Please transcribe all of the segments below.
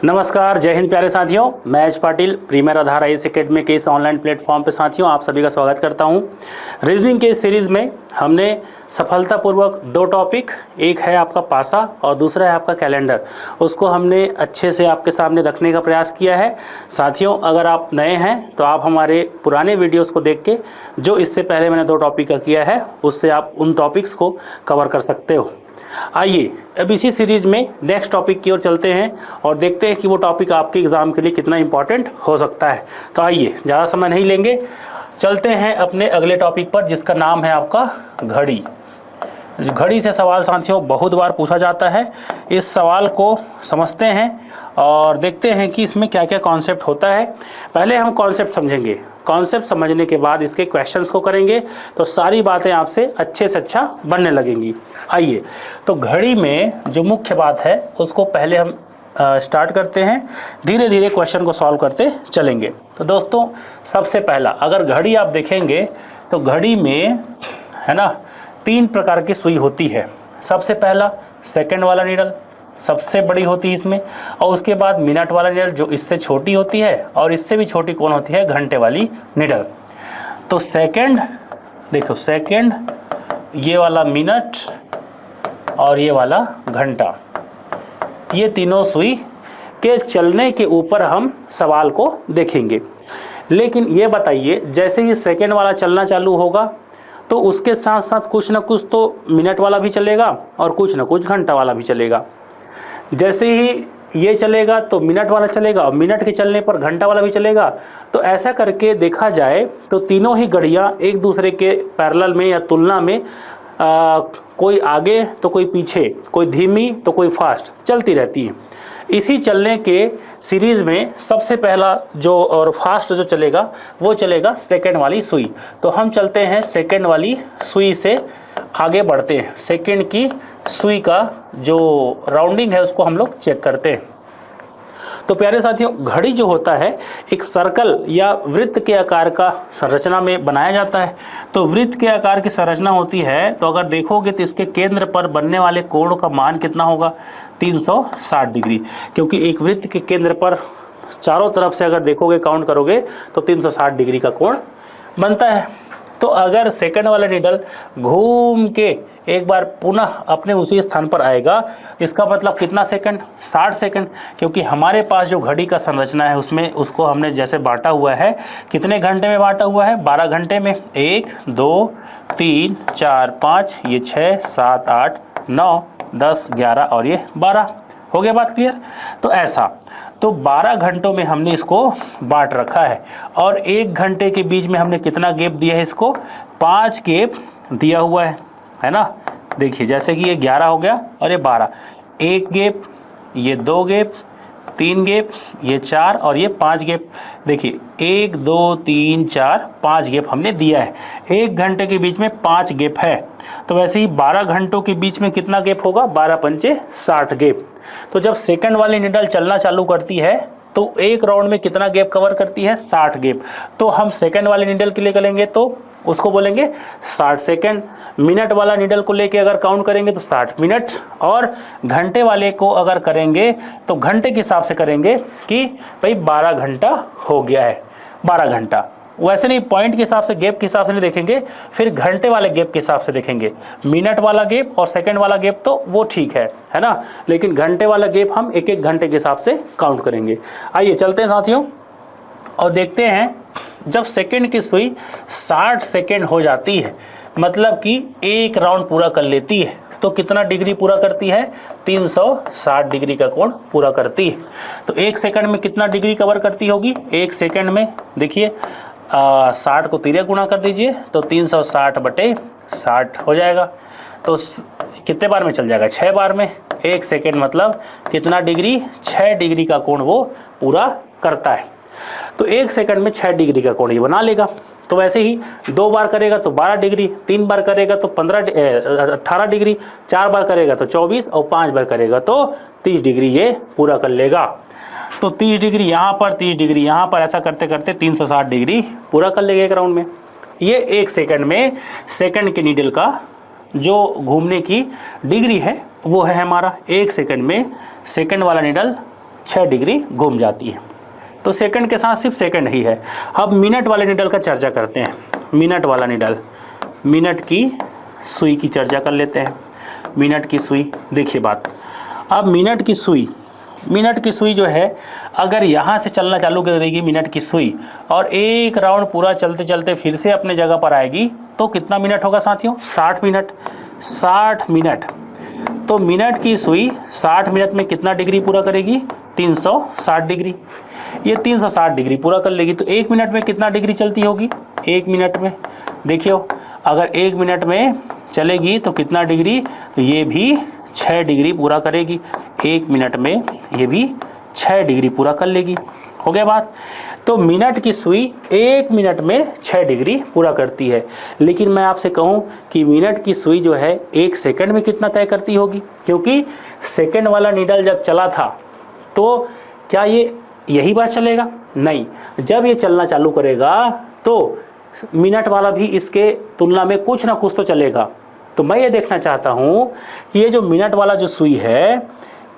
नमस्कार, जय हिंद प्यारे साथियों। मैं एच पाटिल प्रीमियर आधार आईएएस एकेडमी के इस ऑनलाइन प्लेटफॉर्म पे साथियों आप सभी का स्वागत करता हूं। रीजनिंग के इस सीरीज़ में हमने सफलतापूर्वक दो टॉपिक, एक है आपका पासा और दूसरा है आपका कैलेंडर, उसको हमने अच्छे से आपके सामने रखने का प्रयास किया है। साथियों, अगर आप नए हैं तो आप हमारे पुराने वीडियोज़ को देख के, जो इससे पहले मैंने दो टॉपिक का किया है, उससे आप उन टॉपिक्स को कवर कर सकते हो। आइए अब इसी सीरीज़ में नेक्स्ट टॉपिक की ओर चलते हैं और देखते हैं कि वो टॉपिक आपके एग्ज़ाम के लिए कितना इम्पॉर्टेंट हो सकता है। तो आइए, ज़्यादा समय नहीं लेंगे, चलते हैं अपने अगले टॉपिक पर, जिसका नाम है आपका घड़ी। घड़ी से सवाल साथियों बहुत बार पूछा जाता है। इस सवाल को समझते हैं और देखते हैं कि इसमें क्या क्या कॉन्सेप्ट होता है। पहले हम कॉन्सेप्ट समझेंगे, कॉन्सेप्ट समझने के बाद इसके क्वेश्चंस को करेंगे तो सारी बातें आपसे अच्छे से अच्छा बनने लगेंगी। आइए, तो घड़ी में जो मुख्य बात है उसको पहले हम स्टार्ट करते हैं, धीरे धीरे क्वेश्चन को सॉल्व करते चलेंगे। तो दोस्तों, सबसे पहला, अगर घड़ी आप देखेंगे तो घड़ी में है ना 3 प्रकार की सुई होती है। सबसे पहला सेकंड वाला नीडल सबसे बड़ी होती है इसमें, और उसके बाद मिनट वाला नीडल जो इससे छोटी होती है, और इससे भी छोटी कौन होती है, घंटे वाली नीडल। तो सेकंड देखो, सेकंड, ये वाला मिनट और ये वाला घंटा, ये तीनों सुई के चलने के ऊपर हम सवाल को देखेंगे। लेकिन ये बताइए, जैसे ही सेकंड वाला चलना चालू होगा तो उसके साथ साथ कुछ ना कुछ तो मिनट वाला भी चलेगा और कुछ ना कुछ घंटा वाला भी चलेगा। जैसे ही ये चलेगा तो मिनट वाला चलेगा और मिनट के चलने पर घंटा वाला भी चलेगा। तो ऐसा करके देखा जाए तो तीनों ही घड़ियाँ एक दूसरे के पैरेलल में या तुलना में कोई आगे तो कोई पीछे, कोई धीमी तो कोई फास्ट चलती रहती है। इसी चलने के सीरीज़ में सबसे पहला जो और फास्ट जो चलेगा वो चलेगा सेकंड वाली सुई। तो हम चलते हैं सेकंड वाली सुई से आगे बढ़ते हैं। सेकंड की सुई का जो राउंडिंग है उसको हम लोग चेक करते हैं। तो प्यारे साथियों, घड़ी जो होता है एक सर्कल या वृत्त के आकार का संरचना में बनाया जाता है। तो वृत्त के आकार की संरचना होती है, तो अगर देखोगे तो इसके केंद्र पर बनने वाले कोण का मान कितना होगा, 360 डिग्री। क्योंकि एक वृत्त के केंद्र पर चारों तरफ से अगर देखोगे, काउंट करोगे तो 360 डिग्री का कोण बनता है। तो अगर सेकंड वाला नीडल घूम के एक बार पुनः अपने उसी स्थान पर आएगा, इसका मतलब कितना सेकंड, 60 सेकंड। क्योंकि हमारे पास जो घड़ी का संरचना है उसमें उसको हमने जैसे बांटा हुआ है, कितने घंटे में बांटा हुआ है, 12 घंटे में। 1 2 3 4 5, ये 6 7 8 9 10 11 और ये 12। हो गया बात क्लियर। तो ऐसा तो 12 घंटों में हमने इसको बांट रखा है, और 1 घंटे के बीच में हमने कितना गैप दिया है, इसको 5 गैप दिया हुआ है ना। देखिए, जैसे कि ये 11 हो गया और ये 12, 1 गैप, ये 2 गैप, 3 गैप, ये 4 और ये 5 गैप। देखिए 1 2 3 4 5 गैप हमने दिया है। 1 घंटे के बीच में 5 गैप है, तो वैसे ही 12 घंटों के बीच में कितना गैप होगा, 12 पंचे 60 गैप। तो जब सेकंड वाली नीडल चलना चालू करती है तो एक राउंड में कितना गैप कवर करती है, 60 गैप। तो हम सेकंड वाली नीडल के लिए करेंगे तो उसको बोलेंगे 60 सेकंड। मिनट वाला नीडल को लेके अगर काउंट करेंगे तो 60 मिनट, और घंटे वाले को अगर करेंगे तो घंटे के हिसाब से करेंगे कि भाई 12 घंटा हो गया है, 12 घंटा। वैसे नहीं, पॉइंट के हिसाब से, गैप के हिसाब से नहीं देखेंगे, फिर घंटे वाले गैप के हिसाब से देखेंगे। मिनट वाला गैप और सेकंड वाला गैप तो वो ठीक है ना, लेकिन घंटे वाला गैप हम एक एक घंटे के हिसाब से काउंट करेंगे। आइए चलते हैं साथियों और देखते हैं, जब सेकंड की सुई 60 सेकंड हो जाती है, मतलब कि एक राउंड पूरा कर लेती है, तो कितना डिग्री पूरा करती है, 360 डिग्री का कोण पूरा करती है। तो 1 सेकंड में कितना डिग्री कवर करती होगी, 1 सेकंड में देखिए 60 को 3 गुना कर दीजिए तो 360 बटे 60 हो जाएगा। तो कितने बार में चल जाएगा, 6 बार में। 1 सेकंड मतलब कितना डिग्री, 6 डिग्री का कोण वो पूरा करता है। तो 1 सेकंड में 6 डिग्री का कोण ये बना लेगा। तो वैसे ही 2 बार करेगा तो 12 डिग्री, 3 बार करेगा तो 18 डिग्री, 4 बार करेगा तो 24 और 5 बार करेगा तो 30 डिग्री ये पूरा कर लेगा। तो 30 डिग्री यहाँ पर, 30 डिग्री यहाँ पर, ऐसा करते करते 360 डिग्री पूरा कर लेगा एक राउंड में। ये 1 सेकंड में सेकंड के नीडल का जो घूमने की डिग्री है वो है हमारा। 1 सेकंड में सेकंड वाला नीडल 6 डिग्री घूम जाती है। तो सेकंड के साथ सिर्फ सेकंड ही है। अब मिनट वाले निडल का चर्चा करते हैं। मिनट वाला निडल, मिनट की सुई की चर्चा कर लेते हैं। मिनट की सुई, देखिए बात, अब मिनट की सुई जो है, अगर यहाँ से चलना चालू कर देगी मिनट की सुई और एक राउंड पूरा चलते चलते फिर से अपने जगह पर आएगी, तो कितना मिनट होगा साथियों? 60 मिनट। 60 मिनट। तो मिनट की सुई 60 मिनट में कितना डिग्री पूरा करेगी? 360 डिग्री। ये 360 डिग्री पूरा कर लेगी। तो 1 मिनट में कितना डिग्री चलती होगी? 1 मिनट में देखियो, अगर 1 मिनट में चलेगी तो कितना डिग्री? तो ये भी 6 डिग्री पूरा करेगी। 1 मिनट में ये भी 6 डिग्री पूरा कर लेगी। हो गया बात। तो मिनट की सुई 1 मिनट में 6 डिग्री पूरा करती है। लेकिन मैं आपसे कहूं कि मिनट की सुई जो है 1 सेकंड में कितना तय करती होगी? क्योंकि सेकंड वाला नीडल जब चला था तो क्या ये यही बात चलेगा? नहीं, जब ये चलना चालू करेगा तो मिनट वाला भी इसके तुलना में कुछ ना कुछ तो चलेगा। तो मैं ये देखना चाहता हूँ कि ये जो मिनट वाला जो सुई है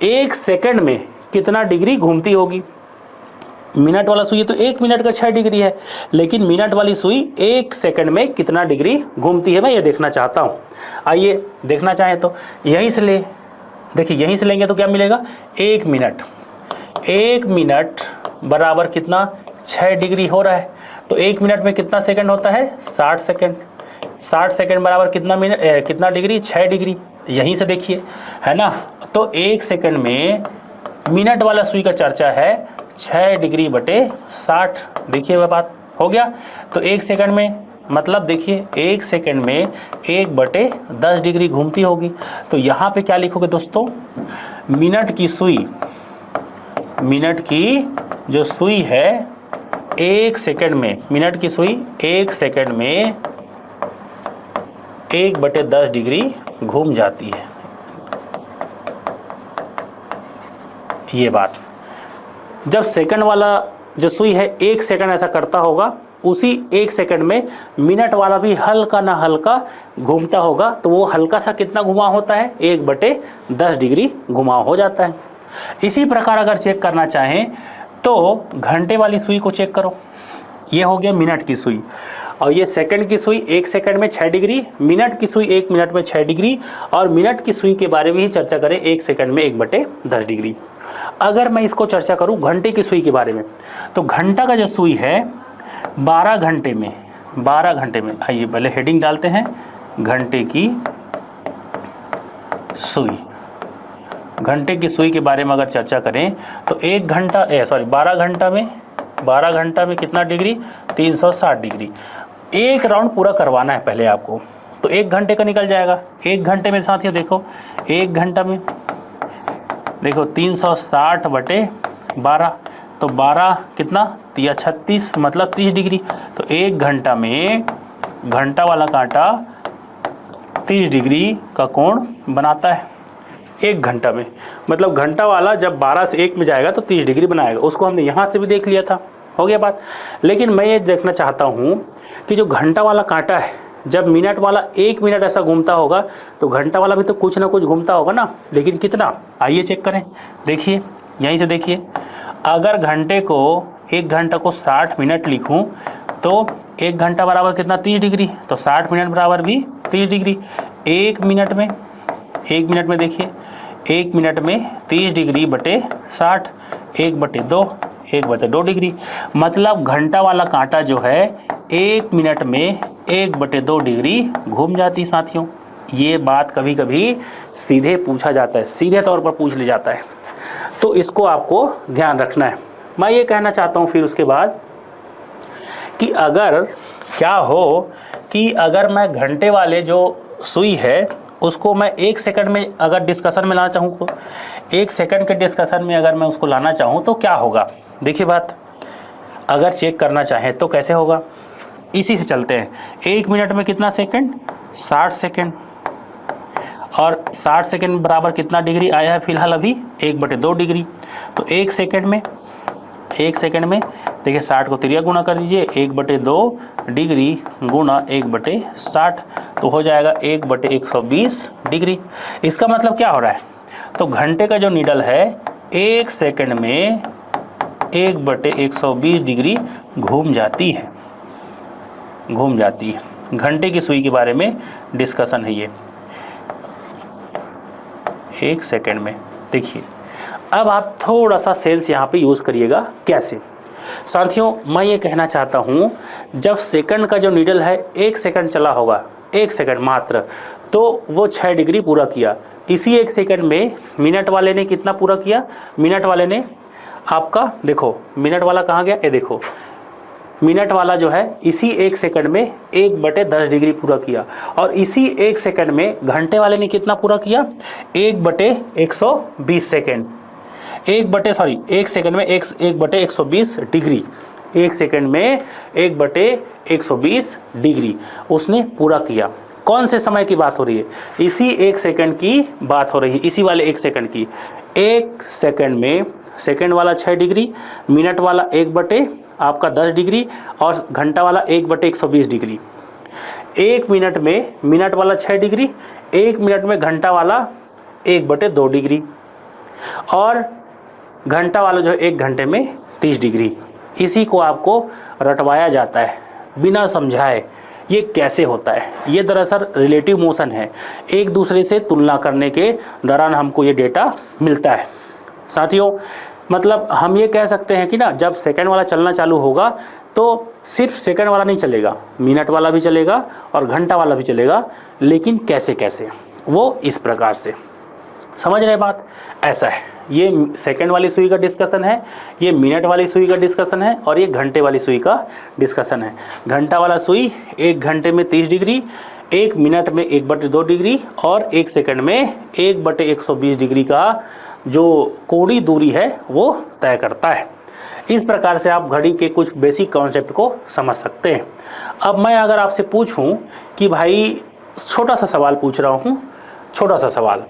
1 सेकंड में कितना डिग्री घूमती होगी। मिनट वाला सुई तो 1 मिनट का 6 डिग्री है, लेकिन मिनट वाली सुई 1 सेकंड में कितना डिग्री घूमती है, मैं ये देखना चाहता हूँ। आइए देखना चाहें तो यहीं से ले, देखिए यहीं से लेंगे तो क्या मिलेगा? 1 मिनट। 1 मिनट बराबर कितना? 6 डिग्री हो रहा है। तो 1 मिनट में कितना सेकंड होता है? 60 सेकंड। 60 सेकंड बराबर कितना कितना डिग्री? 6 डिग्री। यहीं से देखिए, है ना। तो 1 सेकंड में मिनट वाला सुई का चर्चा है 6 डिग्री बटे 60। देखिए वह बात हो गया। तो 1 सेकंड में मतलब देखिए 1 सेकंड में 1 बटे 10 डिग्री घूमती होगी। तो यहाँ पे क्या लिखोगे दोस्तों? मिनट की जो सुई है 1 सेकंड में, मिनट की सुई 1 सेकंड में 1 बटे 10 डिग्री घूम जाती है। ये बात, जब सेकंड वाला जो सुई है 1 सेकंड ऐसा करता होगा, उसी 1 सेकंड में मिनट वाला भी हल्का ना हल्का घूमता होगा। तो वो हल्का सा कितना घुमाव होता है? 1 बटे 10 डिग्री घुमाव हो जाता है। इसी प्रकार अगर चेक करना चाहें तो घंटे वाली सुई को चेक करो। ये हो गया मिनट की सुई, और ये सेकंड की सुई 1 सेकंड में 6 डिग्री, मिनट की सुई 1 मिनट में 6 डिग्री, और मिनट की सुई के बारे में ही चर्चा करें 1 सेकंड में 1 बटे 10 डिग्री। अगर मैं इसको चर्चा करूं घंटे की सुई के बारे में, तो घंटा का जो सुई है 12 घंटे में, आइए पहले हेडिंग डालते हैं, घंटे की सुई। घंटे की सुई के बारे में अगर चर्चा करें तो 12 घंटा में कितना डिग्री? 360 डिग्री। 1 राउंड पूरा करवाना है पहले आपको, तो 1 घंटे का निकल जाएगा। 1 घंटे में साथियों देखो, 1 घंटा में देखो 360 बटे 12, तो 12 कितना? 36 मतलब 30 डिग्री। तो 1 घंटा में घंटा वाला कांटा 30 डिग्री का कोण बनाता है 1 घंटा में। मतलब घंटा वाला जब 12 से 1 में जाएगा तो 30 डिग्री बनाएगा। उसको हमने यहाँ से भी देख लिया था, हो गया बात। लेकिन मैं ये देखना चाहता हूँ कि जो घंटा वाला कांटा है, जब मिनट वाला 1 मिनट ऐसा घूमता होगा तो घंटा वाला भी तो कुछ ना कुछ घूमता होगा ना, लेकिन कितना? आइए चेक करें। देखिए यहीं से देखिए, अगर घंटे को 1 घंटा को 60 मिनट लिखूं तो 1 घंटा बराबर कितना? 30 डिग्री। तो 60 मिनट बराबर भी 30 डिग्री। 1 मिनट में देखिए, 1 मिनट में 30 डिग्री बटे 60, 1 बटे 2 डिग्री। मतलब घंटा वाला कांटा जो है 1 मिनट में 1 बटे 2 डिग्री घूम जाती साथियों। ये बात कभी कभी सीधे पूछा जाता है, सीधे तौर पर पूछ लिया जाता है, तो इसको आपको ध्यान रखना है। मैं ये कहना चाहता हूँ फिर उसके बाद कि अगर क्या हो कि अगर मैं घंटे वाले जो सुई है उसको मैं 1 सेकंड में अगर डिस्कशन में लाना चाहूँ, तो 1 सेकंड के डिस्कशन में अगर मैं उसको लाना चाहूँ तो क्या होगा? देखिए बात, अगर चेक करना चाहें तो कैसे होगा? इसी से चलते हैं। 1 मिनट में कितना सेकंड? 60 सेकंड। और 60 सेकंड बराबर कितना डिग्री आया है फिलहाल अभी? 1 बटे 2 डिग्री। तो 1 सेकंड में देखिए 60 को तिरिया गुना कर दीजिए, 1 बटे 2 डिग्री गुना 1 बटे 60, तो हो जाएगा 1 बटे 120 डिग्री। इसका मतलब क्या हो रहा है? तो घंटे का जो नीडल है 1 सेकंड में 1/120 डिग्री घूम जाती है, घूम जाती है। घंटे की सुई के बारे में डिस्कशन है ये, 1 सेकंड में। देखिए अब आप थोड़ा सा सेंस यहाँ पे यूज़ करिएगा। कैसे साथियों, मैं ये कहना चाहता हूँ, जब सेकंड का जो नीडल है 1 सेकंड चला होगा, 1 सेकंड मात्र, तो वो 6 डिग्री पूरा किया। इसी 1 सेकंड में मिनट वाले ने कितना पूरा किया? मिनट वाले ने आपका, देखो मिनट वाला कहाँ गया, ये देखो मिनट वाला जो है इसी 1 सेकंड में 1/10 डिग्री पूरा किया। और इसी 1 सेकंड में घंटे वाले ने कितना पूरा किया? 1/120 सेकंड, 1 सेकंड में 1/120 डिग्री, 1 सेकंड में 1/120 डिग्री उसने पूरा किया। कौन से समय की बात हो रही है? इसी 1 सेकंड की बात हो रही है, इसी वाले 1 सेकंड की। 1 सेकंड में सेकंड वाला 6 डिग्री, मिनट वाला 1/10 डिग्री और घंटा वाला 1/120 डिग्री। 1 मिनट में मिनट वाला 6 डिग्री, 1 मिनट में घंटा वाला 1/2 डिग्री और घंटा वाला जो है 1 घंटे में 30 डिग्री। इसी को आपको रटवाया जाता है बिना समझाए। ये कैसे होता है? ये दरअसल रिलेटिव मोशन है, एक दूसरे से तुलना करने के दौरान हमको ये डेटा मिलता है। साथियों मतलब हम ये कह सकते हैं कि ना, जब सेकंड वाला चलना चालू होगा तो सिर्फ सेकंड वाला नहीं चलेगा, मिनट वाला भी चलेगा और घंटा वाला भी चलेगा। लेकिन कैसे कैसे? वो इस प्रकार से, समझ रहे बात? ऐसा है, ये सेकंड वाली सुई का डिस्कशन है, ये मिनट वाली सुई का डिस्कशन है और ये घंटे वाली सुई का डिस्कशन है। घंटा वाला सुई 1 घंटे में 30 डिग्री, 1 मिनट में 1/2 डिग्री और 1 सेकंड में 1/120 डिग्री का जो कोणीय दूरी है वो तय करता है। इस प्रकार से आप घड़ी के कुछ बेसिक कॉन्सेप्ट को समझ सकते हैं। अब मैं अगर आपसे पूछूं कि भाई, छोटा सा सवाल पूछ रहा हूं, छोटा सा सवाल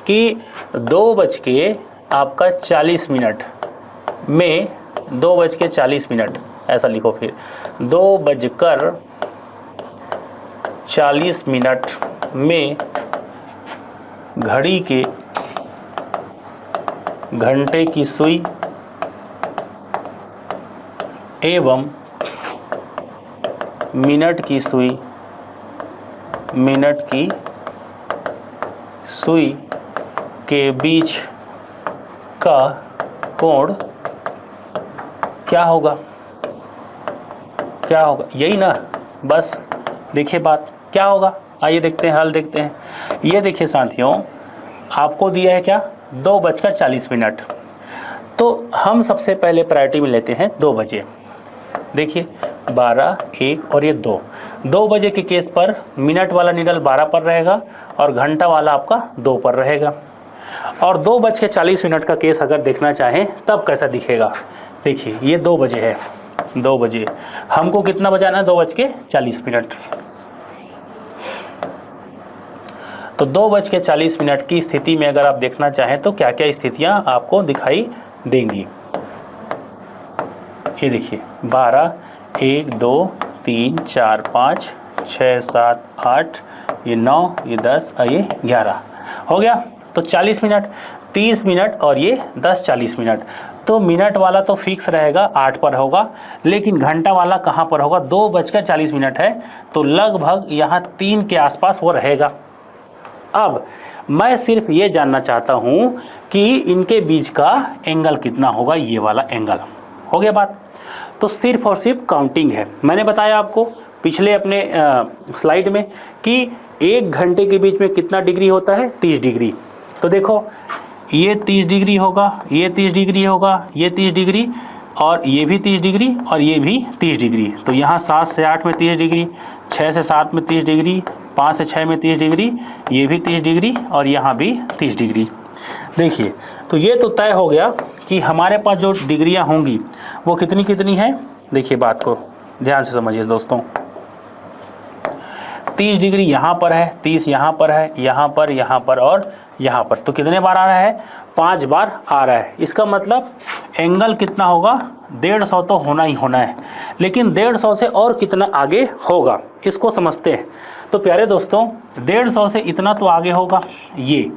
कि 2:40 में 2:40 ऐसा लिखो, फिर 2:40 में घड़ी के घंटे की सुई एवं मिनट की सुई के बीच का कोण क्या होगा? क्या होगा? यही ना, बस देखिए बात क्या होगा। आइए देखते हैं, हल देखते हैं। ये देखिए साथियों, आपको दिया है क्या? 2:40। तो हम सबसे पहले प्रायोरिटी में लेते हैं 2 बजे। देखिए 12, 1 और ये 2 बजे के केस पर मिनट वाला निडल 12 पर रहेगा और घंटा वाला आपका 2 पर रहेगा। और 2:40 का केस अगर देखना चाहें तब कैसा दिखेगा? देखिए ये 2 बजे है, 2 बजे हमको कितना बजाना है? 2:40। तो 2:40 की स्थिति में अगर आप देखना चाहें तो क्या क्या स्थितियां आपको दिखाई देंगी? ये देखिए 12, 1, 2, 3, 4, 5, 6, 7, 8, ये 9, ये 10 और ये 11 हो गया। तो 40 मिनट, 30 मिनट और ये 10:40। तो मिनट वाला तो फिक्स रहेगा 8 पर होगा, लेकिन घंटा वाला कहाँ पर होगा? 2:40 है, तो लगभग यहाँ 3 के आसपास वो रहेगा। अब मैं सिर्फ ये जानना चाहता हूँ कि इनके बीच का एंगल कितना होगा, ये वाला एंगल। हो गया बात? तो सिर्फ और सिर्फ काउंटिंग है। मैंने बताया आपको पिछले अपने स्लाइड में कि 1 घंटे के बीच में कितना डिग्री होता है? 30 डिग्री। तो देखो ये 30 डिग्री होगा, ये 30 डिग्री होगा, ये 30 डिग्री और ये भी 30 डिग्री और ये भी 30 डिग्री। तो यहाँ 7 से 8 में 30 डिग्री, 6 से 7 में 30 डिग्री, 5 से 6 में 30 डिग्री, ये भी 30 डिग्री और यहाँ भी 30 डिग्री। देखिए तो ये तो तय हो गया कि हमारे पास जो डिग्रियाँ होंगी वो कितनी कितनी हैं। देखिए बात को ध्यान से समझिए दोस्तों, 30 डिग्री यहाँ पर है, 30 यहाँ पर है, यहाँ पर और यहाँ पर। तो कितने बार आ रहा है? 5 बार आ रहा है। इसका मतलब एंगल कितना होगा? 150 तो होना ही होना है, लेकिन 150 से और कितना आगे होगा इसको समझते हैं। तो प्यारे दोस्तों 150 से इतना तो आगे होगा, ये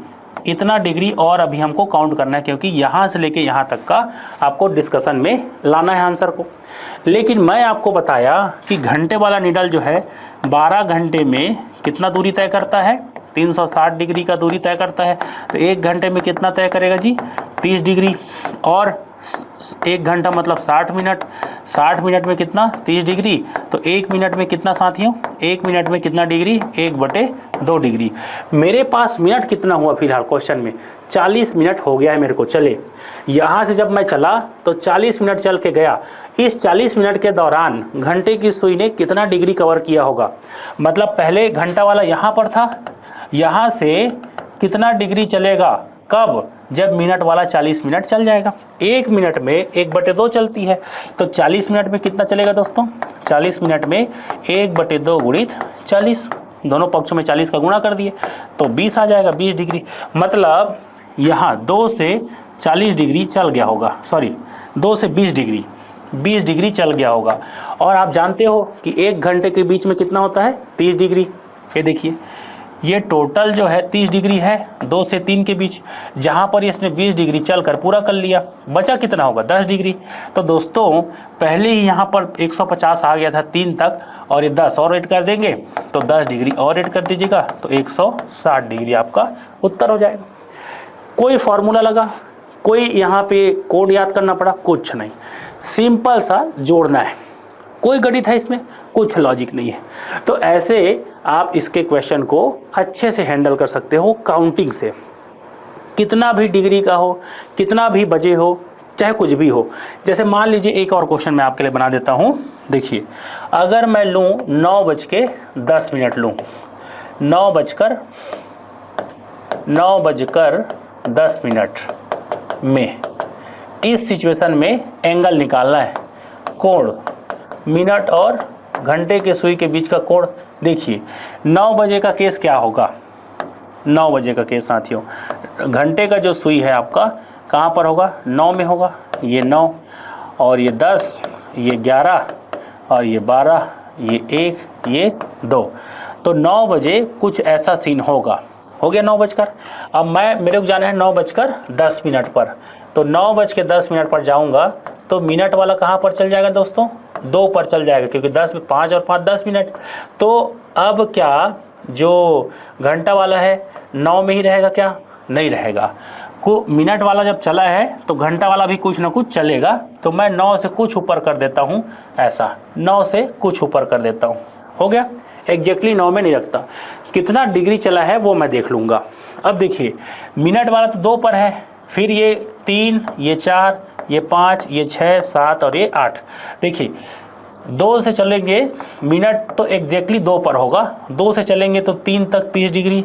इतना डिग्री और अभी हमको काउंट करना है, क्योंकि यहाँ से लेके यहाँ तक का आपको डिस्कशन में लाना है आंसर को। लेकिन मैं आपको बताया कि घंटे वाला नीडल जो है 12 घंटे में कितना दूरी तय करता है, 360 डिग्री का दूरी तय करता है। तो 1 घंटे में कितना तय करेगा जी, 30 डिग्री। और 1 घंटा मतलब 60 मिनट, 60 मिनट में कितना, 30 डिग्री। तो 1 मिनट में कितना साथियों, 1 मिनट में कितना डिग्री, 1/2 डिग्री। मेरे पास मिनट कितना हुआ फिलहाल क्वेश्चन में, 40 मिनट हो गया है मेरे को। चले यहाँ से जब मैं चला तो 40 मिनट चल के गया। इस 40 मिनट के दौरान घंटे की सुई ने कितना डिग्री कवर किया होगा। मतलब पहले घंटा वाला यहाँ पर था, यहाँ से कितना डिग्री चलेगा, कब, जब मिनट वाला 40 मिनट चल जाएगा। 1 मिनट में 1/2 चलती है, तो 40 मिनट में कितना चलेगा दोस्तों, 40 मिनट में 1/2 गुणित 40, दोनों पक्षों में 40 का गुणा कर दिए तो 20 आ जाएगा, 20 डिग्री। मतलब यहाँ 2 से 40 डिग्री चल गया होगा, सॉरी 2 से 20 डिग्री, 20 डिग्री चल गया होगा। और आप जानते हो कि 1 घंटे के बीच में कितना होता है, 30 डिग्री। ये देखिए ये टोटल जो है 30 डिग्री है 2 से 3 के बीच, जहाँ पर इसने 20 डिग्री चलकर पूरा कर लिया, बचा कितना होगा, 10 डिग्री। तो दोस्तों पहले ही यहाँ पर 150 आ गया था 3 तक, और ये 10 और ऐड कर देंगे तो 10 डिग्री और ऐड कर दीजिएगा तो 160 डिग्री आपका उत्तर हो जाएगा। कोई फॉर्मूला लगा, कोई यहाँ पे कोड याद करना पड़ा, कुछ नहीं, सिंपल सा जोड़ना है। कोई गणित है इसमें, कुछ लॉजिक नहीं है। तो ऐसे आप इसके क्वेश्चन को अच्छे से हैंडल कर सकते हो काउंटिंग से। कितना भी डिग्री का हो, कितना भी बजे हो, चाहे कुछ भी हो। जैसे मान लीजिए एक और क्वेश्चन मैं आपके लिए बना देता हूँ। देखिए अगर मैं लूँ 9:10 लूँ, 9:10 में इस सिचुएशन में एंगल निकालना है, कोण, मिनट और घंटे के सुई के बीच का कोण। देखिए 9 बजे का केस क्या होगा, 9 बजे का केस साथियों, घंटे का जो सुई है आपका कहाँ पर होगा, 9 में होगा। ये 9 और ये 10, ये 11 और ये 12, ये 1, ये 2। तो 9 बजे कुछ ऐसा सीन होगा। हो गया 9 बजकर। अब मेरे को जाना है 9:10 पर। तो 9:10 पर जाऊंगा तो मिनट वाला कहाँ पर चल जाएगा दोस्तों, 2 पर चल जाएगा, क्योंकि 10 में 5 और 5 10 मिनट। तो अब क्या जो घंटा वाला है 9 में ही रहेगा क्या, नहीं रहेगा। मिनट वाला जब चला है तो घंटा वाला भी कुछ ना कुछ चलेगा। तो मैं 9 से कुछ ऊपर कर देता हूँ, ऐसा 9 से कुछ ऊपर कर देता हूँ। हो गया, एग्जैक्टली 9 में नहीं रखता। कितना डिग्री चला है वो मैं देख लूँगा। अब देखिए मिनट वाला तो 2 पर है, फिर ये 3, ये 4, ये 5, ये 6, 7 और ये 8। देखिए 2 से चलेंगे, मिनट तो एग्जैक्टली 2 पर होगा। 2 से चलेंगे तो 3 तक 30 डिग्री,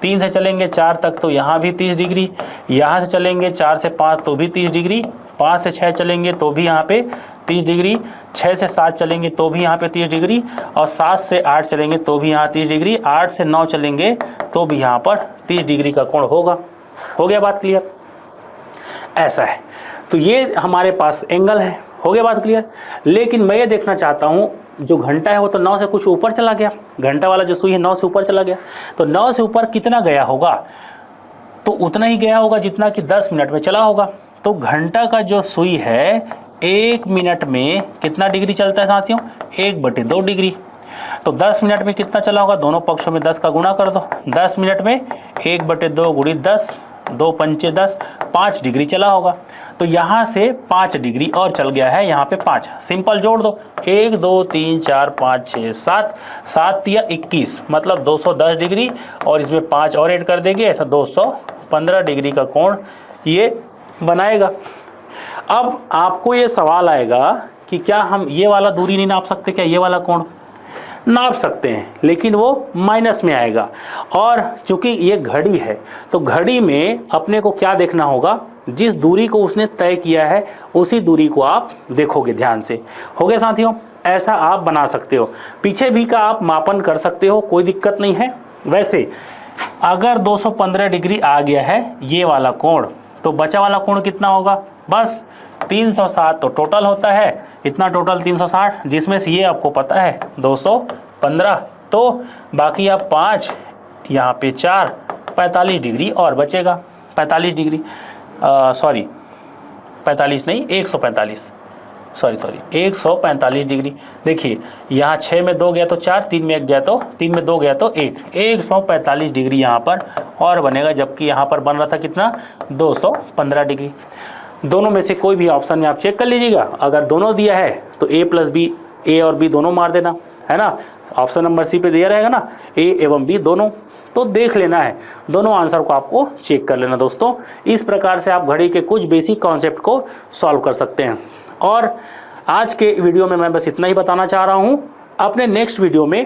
3 से चलेंगे 4 तक तो यहाँ भी 30 डिग्री, यहाँ से चलेंगे 4 से 5 तो भी 30 डिग्री, 5 से 6 चलेंगे तो भी यहाँ पे 30 डिग्री, 6 से 7 चलेंगे तो भी यहाँ पे 30 डिग्री, और 7 से 8 चलेंगे तो भी यहाँ 30 डिग्री, 8 से 9 चलेंगे तो भी यहाँ पर 30 डिग्री का कोण होगा। हो गया बात क्लियर, ऐसा है। तो ये हमारे पास एंगल है। हो गया बात क्लियर। लेकिन मैं ये देखना चाहता हूँ जो घंटा है वो तो 9 से कुछ ऊपर चला गया, घंटा वाला जो सुई है 9 से ऊपर चला गया। तो 9 से ऊपर कितना गया होगा, तो उतना ही गया होगा जितना कि 10 मिनट में चला होगा। तो घंटा का जो सुई है 1 मिनट में कितना डिग्री चलता है साथियों, 1/2 डिग्री। तो 10 मिनट में कितना चला होगा, दोनों पक्षों में 10 का गुणा कर दो। 10 मिनट में 1/2 गुणित 10, 2 पंचे 10, 5 डिग्री चला होगा। तो यहाँ से 5 डिग्री और चल गया है, यहाँ पे 5 सिंपल जोड़ दो, 1 2 3 4 5 6 7, 7 या 21 मतलब 210 डिग्री, और इसमें 5 और ऐड कर देंगे तो 215 डिग्री का कोण ये बनाएगा। अब आपको ये सवाल आएगा कि क्या हम ये वाला दूरी नहीं नाप सकते, क्या ये वाला कोण नाप सकते हैं, लेकिन वो माइनस में आएगा। और चूंकि ये घड़ी है तो घड़ी में अपने को क्या देखना होगा, जिस दूरी को उसने तय किया है उसी दूरी को आप देखोगे ध्यान से। हो गया साथियों, ऐसा आप बना सकते हो, पीछे भी का आप मापन कर सकते हो, कोई दिक्कत नहीं है। वैसे अगर 215 डिग्री आ गया है ये वाला कोण, तो बचा वाला कोण कितना होगा, बस 360 तो टोटल होता है, इतना टोटल 360, जिसमें से ये आपको पता है 215, तो बाकी आप 5 यहाँ पे 4 45 डिग्री और बचेगा। 45 डिग्री 45 नहीं 145 145 डिग्री। देखिए यहाँ 6 में 2 गया तो 4, 3 में 1 गया तो 3 में 2 गया तो 1, 145 डिग्री यहाँ पर और बनेगा, जबकि यहाँ पर बन रहा था कितना 215 डिग्री। दोनों में से कोई भी ऑप्शन में आप चेक कर लीजिएगा, अगर दोनों दिया है तो a प्लस बी, ए और बी दोनों मार देना, है ना। ऑप्शन नंबर सी पे दिया रहेगा ना ए एवं बी दोनों, तो देख लेना है, दोनों आंसर को आपको चेक कर लेना दोस्तों। इस प्रकार से आप घड़ी के कुछ बेसिक कॉन्सेप्ट को सॉल्व कर सकते हैं। और आज के वीडियो में मैं बस इतना ही बताना चाह रहा हूँ। अपने नेक्स्ट वीडियो में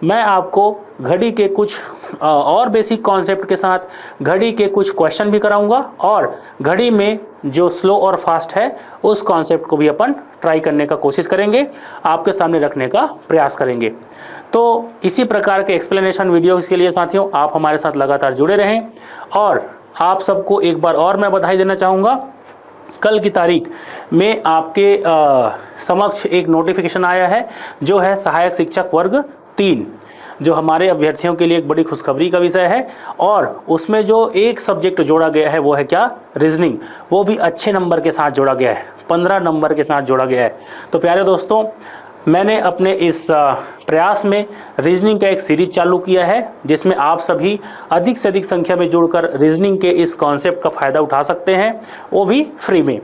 मैं आपको घड़ी के कुछ और बेसिक कॉन्सेप्ट के साथ घड़ी के कुछ क्वेश्चन भी कराऊंगा और घड़ी में जो स्लो और फास्ट है उस कॉन्सेप्ट को भी अपन ट्राई करने का कोशिश करेंगे, आपके सामने रखने का प्रयास करेंगे। तो इसी प्रकार के एक्सप्लेनेशन वीडियोज़ के लिए साथियों आप हमारे साथ लगातार जुड़े रहें। और आप सबको एक बार और मैं बधाई देना चाहूँगा। कल की तारीख में आपके समक्ष एक नोटिफिकेशन आया है जो है सहायक शिक्षक वर्ग 3, जो हमारे अभ्यर्थियों के लिए एक बड़ी खुशखबरी का विषय है। और उसमें जो एक सब्जेक्ट जोड़ा गया है वो है क्या, रीजनिंग, वो भी अच्छे नंबर के साथ जोड़ा गया है, 15 नंबर के साथ जोड़ा गया है। तो प्यारे दोस्तों, मैंने अपने इस प्रयास में रीजनिंग का एक सीरीज चालू किया है जिसमें आप सभी अधिक से अधिक संख्या में जुड़कर रीजनिंग के इस कॉन्सेप्ट का फ़ायदा उठा सकते हैं, वो भी फ्री में।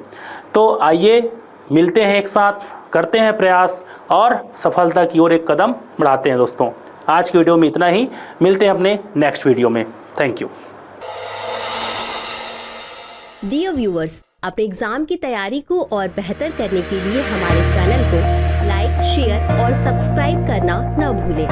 तो आइए मिलते हैं एक साथ, करते हैं प्रयास और सफलता की ओर एक कदम बढ़ाते हैं दोस्तों। आज की वीडियो में इतना ही, मिलते हैं अपने नेक्स्ट वीडियो में। Thank you. डियर व्यूअर्स, अपने एग्जाम की तैयारी को और बेहतर करने के लिए हमारे चैनल को लाइक, शेयर और सब्सक्राइब करना न भूलें।